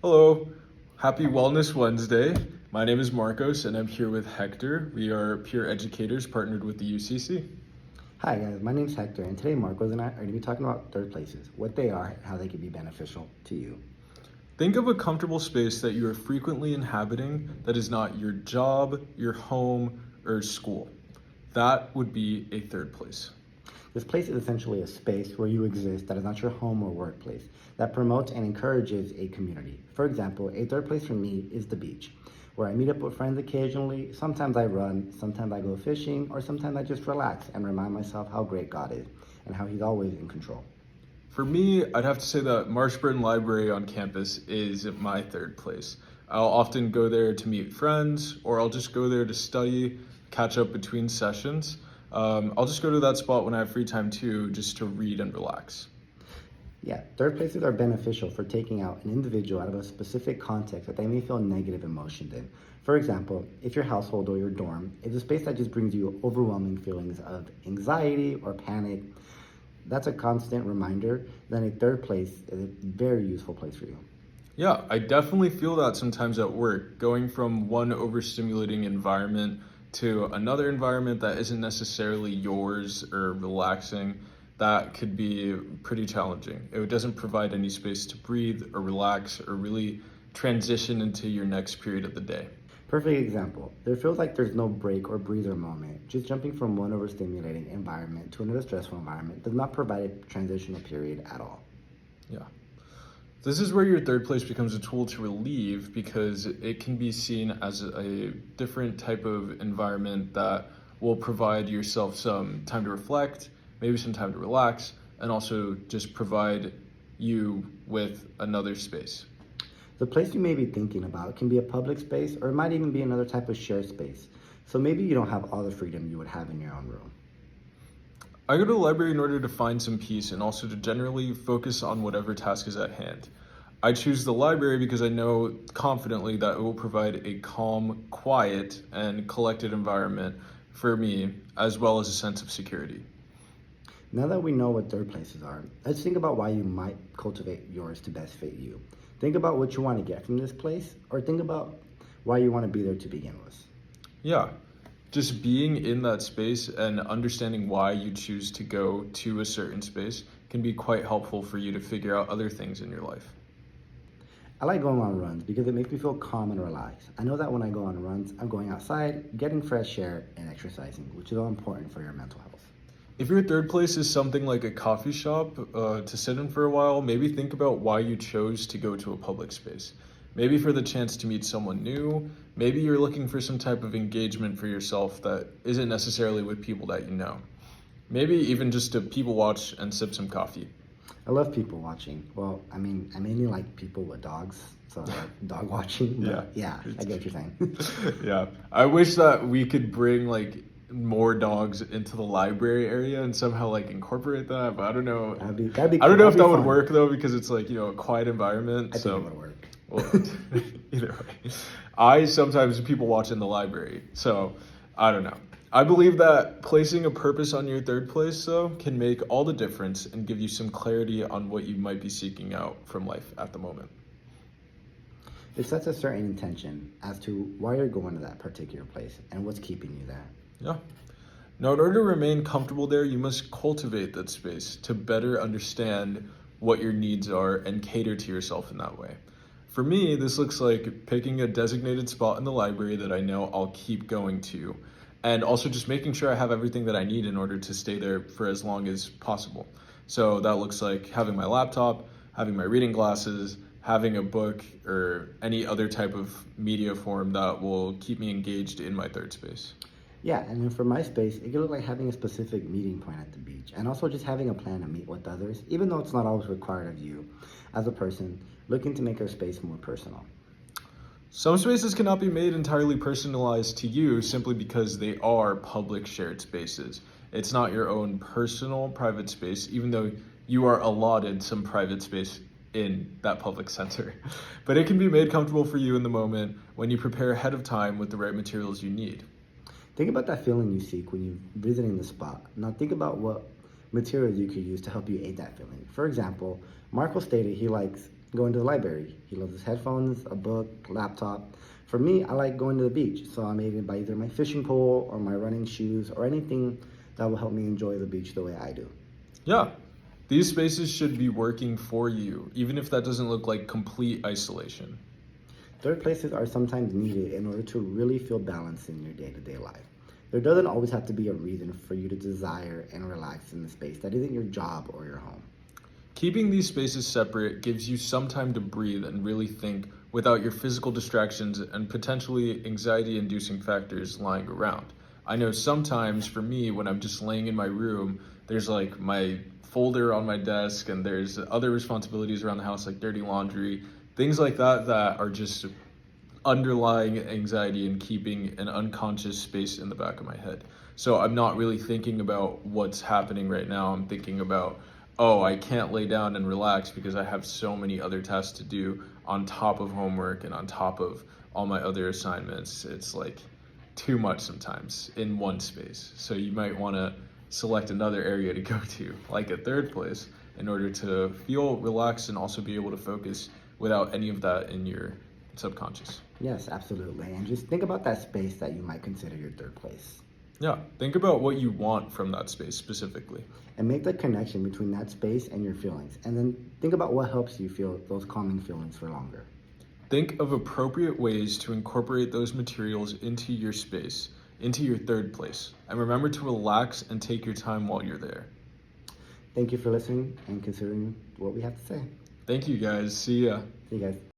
Hello, happy Wellness Wednesday. My name is Marcos and I'm here with Hector. We are peer educators partnered with the UCC. Hi guys, my name's Hector, and today Marcos and I are going to be talking about third places, what they are, and how they can be beneficial to you. Think of a comfortable space that you are frequently inhabiting that is not your job, your home, or school. That would be a third place. This place is essentially a space where you exist that is not your home or workplace, that promotes and encourages a community. For example, a third place for me is the beach, where I meet up with friends occasionally. Sometimes I run, sometimes I go fishing, or sometimes I just relax and remind myself how great God is and how He's always in control. For me, I'd have to say that Marshburn Library on campus is my third place. I'll often go there to meet friends, or I'll just go there to study, catch up between sessions. I'll just go to that spot when I have free time too, just to read and relax. Yeah, third places are beneficial for taking out an individual out of a specific context that they may feel negative emotions in. For example, if your household or your dorm is a space that just brings you overwhelming feelings of anxiety or panic, that's a constant reminder that a third place is a very useful place for you. Yeah, I definitely feel that sometimes at work, going from one overstimulating environment to another environment that isn't necessarily yours or relaxing, that could be pretty challenging. It doesn't provide any space to breathe or relax or really transition into your next period of the day. Perfect example. There feels like there's no break or breather moment. Just jumping from one overstimulating environment to another stressful environment does not provide a transitional period at all. Yeah. This is where your third place becomes a tool to relieve because it can be seen as a different type of environment that will provide yourself some time to reflect, maybe some time to relax, and also just provide you with another space. The place you may be thinking about can be a public space, or it might even be another type of shared space. So maybe you don't have all the freedom you would have in your own room. I go to the library in order to find some peace and also to generally focus on whatever task is at hand. I choose the library because I know confidently that it will provide a calm, quiet, and collected environment for me, as well as a sense of security. Now that we know what third places are, let's think about why you might cultivate yours to best fit you. Think about what you want to get from this place, or think about why you want to be there to begin with. Yeah, just being in that space and understanding why you choose to go to a certain space can be quite helpful for you to figure out other things in your life. I like going on runs because it makes me feel calm and relaxed. I know that when I go on runs, I'm going outside, getting fresh air, and exercising, which is all important for your mental health. If your third place is something like a coffee shop to sit in for a while, maybe think about why you chose to go to a public space. Maybe for the chance to meet someone new. Maybe you're looking for some type of engagement for yourself that isn't necessarily with people that you know. Maybe even just to people watch and sip some coffee. I love people watching. Well, I mainly like people with dogs, so dog watching. But yeah, I get what you're saying. Yeah, I wish that we could bring like more dogs into the library area and somehow like incorporate that, but I don't know. That'd be I don't know if that'd that be would fun. work though because it's like a quiet environment. I think it would work. Well, either way, I sometimes people watch in the library, so I don't know. I believe that placing a purpose on your third place though can make all the difference and give you some clarity on what you might be seeking out from life at the moment. It sets a certain intention as to why you're going to that particular place and what's keeping you there. Yeah. Now, in order to remain comfortable there, you must cultivate that space to better understand what your needs are and cater to yourself in that way. For me, this looks like picking a designated spot in the library that I know I'll keep going to, and also just making sure I have everything that I need in order to stay there for as long as possible. So that looks like having my laptop, having my reading glasses, having a book, or any other type of media form that will keep me engaged in my third space. Yeah, and then for my space, it could look like having a specific meeting point at the beach and also just having a plan to meet with others, even though it's not always required of you as a person looking to make our space more personal. Some spaces cannot be made entirely personalized to you simply because they are public shared spaces. It's not your own personal private space, even though you are allotted some private space in that public center. But it can be made comfortable for you in the moment when you prepare ahead of time with the right materials you need. Think about that feeling you seek when you're visiting the spot. Now think about what materials you could use to help you aid that feeling. For example, Marco stated he likes going to the library. He loves his headphones, a book, laptop. For me, I like going to the beach, so I'm aided by either my fishing pole or my running shoes or anything that will help me enjoy the beach the way I do. Yeah, these spaces should be working for you, even if that doesn't look like complete isolation. Third places are sometimes needed in order to really feel balance in your day-to-day life. There doesn't always have to be a reason for you to desire and relax in the space that isn't your job or your home. Keeping these spaces separate gives you some time to breathe and really think without your physical distractions and potentially anxiety-inducing factors lying around. I know sometimes for me, when I'm just laying in my room, there's like my folder on my desk and there's other responsibilities around the house like dirty laundry, things like that that are just underlying anxiety and keeping an unconscious space in the back of my head. So I'm not really thinking about what's happening right now. I'm thinking about, oh, I can't lay down and relax because I have so many other tasks to do on top of homework and on top of all my other assignments. It's like too much sometimes in one space. So you might want to select another area to go to, like a third place, in order to feel relaxed and also be able to focus without any of that in your subconscious. Yes, absolutely. And just think about that space that you might consider your third place. Yeah, think about what you want from that space specifically. And make the connection between that space and your feelings. And then think about what helps you feel those calming feelings for longer. Think of appropriate ways to incorporate those materials into your space, into your third place. And remember to relax and take your time while you're there. Thank you for listening and considering what we have to say. Thank you guys. See ya. See you guys.